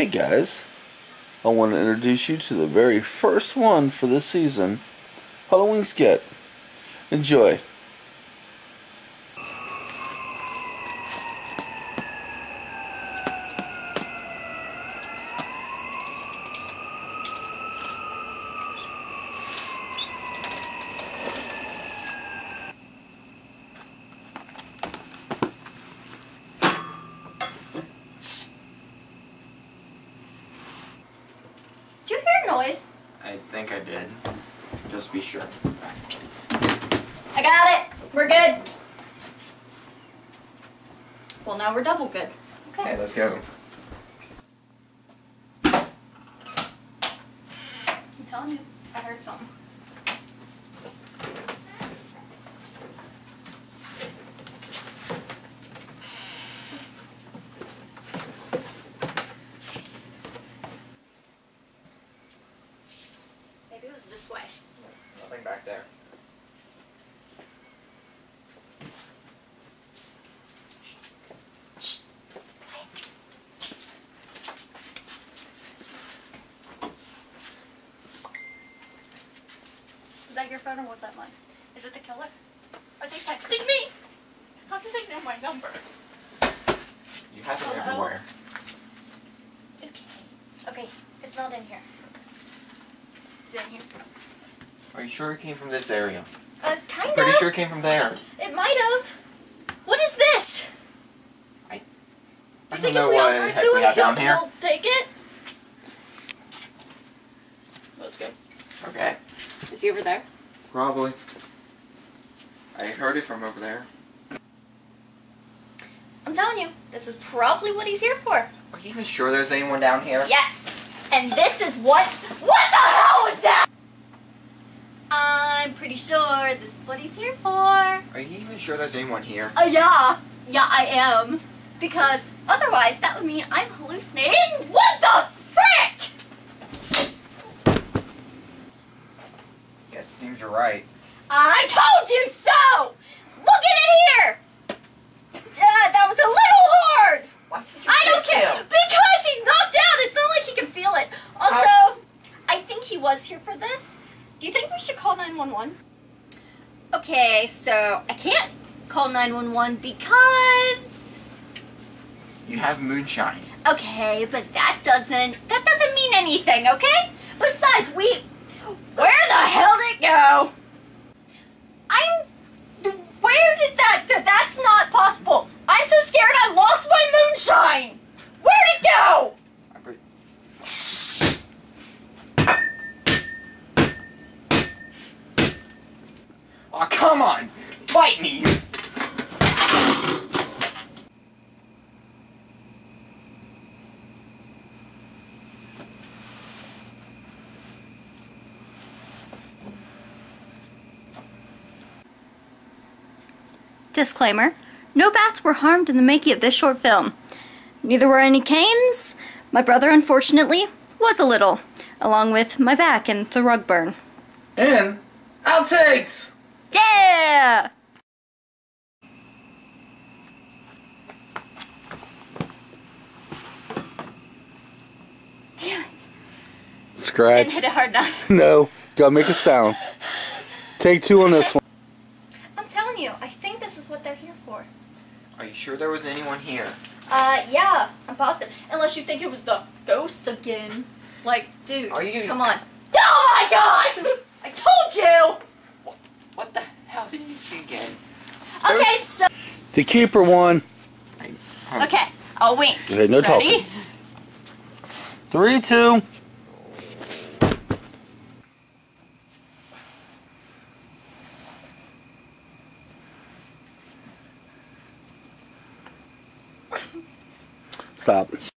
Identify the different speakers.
Speaker 1: Hey guys, I want to introduce you to the very first one for this season, Halloween skit. Enjoy.
Speaker 2: Did you hear a noise?
Speaker 3: I think I did. Just be sure.
Speaker 2: I got it. We're good. Well, now we're double good. Okay.
Speaker 3: Okay, let's go.
Speaker 2: I'm telling you, I heard something. Maybe it was this way.
Speaker 3: Nothing back there.
Speaker 2: Is that your phone or was that mine? Is it the killer? Are they texting me? How do they know my number?
Speaker 3: You have it
Speaker 2: Hello?
Speaker 3: everywhere.
Speaker 2: Okay, it's not in here. Is it in here?
Speaker 3: Are you sure it came from this area?
Speaker 2: Kind of.
Speaker 3: Pretty sure it came from there.
Speaker 2: It might have. What is this?
Speaker 3: I
Speaker 2: You
Speaker 3: don't
Speaker 2: think
Speaker 3: know
Speaker 2: if we
Speaker 3: what
Speaker 2: offer it
Speaker 3: heck
Speaker 2: to
Speaker 3: we
Speaker 2: him,
Speaker 3: have down here.
Speaker 2: he'll take it? Let's go.
Speaker 3: Okay.
Speaker 2: Is he over there?
Speaker 3: Probably. I heard it from over there.
Speaker 2: I'm telling you, this is probably what he's here for.
Speaker 3: Are you even sure there's anyone down here?
Speaker 2: Yes! And this is what the hell is that? I'm pretty sure this is what he's here for.
Speaker 3: Are you even sure there's anyone here?
Speaker 2: Yeah. Yeah, I am. Because otherwise, that would mean I'm hallucinating. What the frick?
Speaker 3: Guess it seems you're right.
Speaker 2: I told you so! Look at it here! That was a little hard!
Speaker 3: Why did you
Speaker 2: I don't
Speaker 3: kick
Speaker 2: care!
Speaker 3: him?
Speaker 2: Because he's knocked out! It's not like he can feel it. Also, I think he was here for this. Do you think we should call 911? Okay, so I can't call 911 because...
Speaker 3: You have moonshine.
Speaker 2: Okay, but that doesn't mean anything, okay? Besides, where the hell did it go? Where did that go? That's not possible. I'm so scared I lost my moonshine. Where'd it go?
Speaker 3: Oh, come on! Fight me!
Speaker 2: Disclaimer. No bats were harmed in the making of this short film. Neither were any canes. My brother, unfortunately, was a little, along with my back and the rug burn.
Speaker 3: And outtakes!
Speaker 2: Yeah! Damn it.
Speaker 1: Scratch.
Speaker 2: Didn't hit it hard enough.
Speaker 1: No, gotta make a sound. Take two on this one.
Speaker 2: I'm telling you, I think this is what they're here for.
Speaker 3: Are you sure there was anyone here?
Speaker 2: Yeah, I'm positive. Unless you think it was the ghost again. Like, dude,
Speaker 3: Are you...
Speaker 2: come on. Oh my god! I told you!
Speaker 3: What the hell did you see again?
Speaker 2: Okay, so...
Speaker 1: The keeper one.
Speaker 2: Okay, I'll wink.
Speaker 1: Okay, no
Speaker 2: Ready?
Speaker 1: talking. 3, 2. Stop.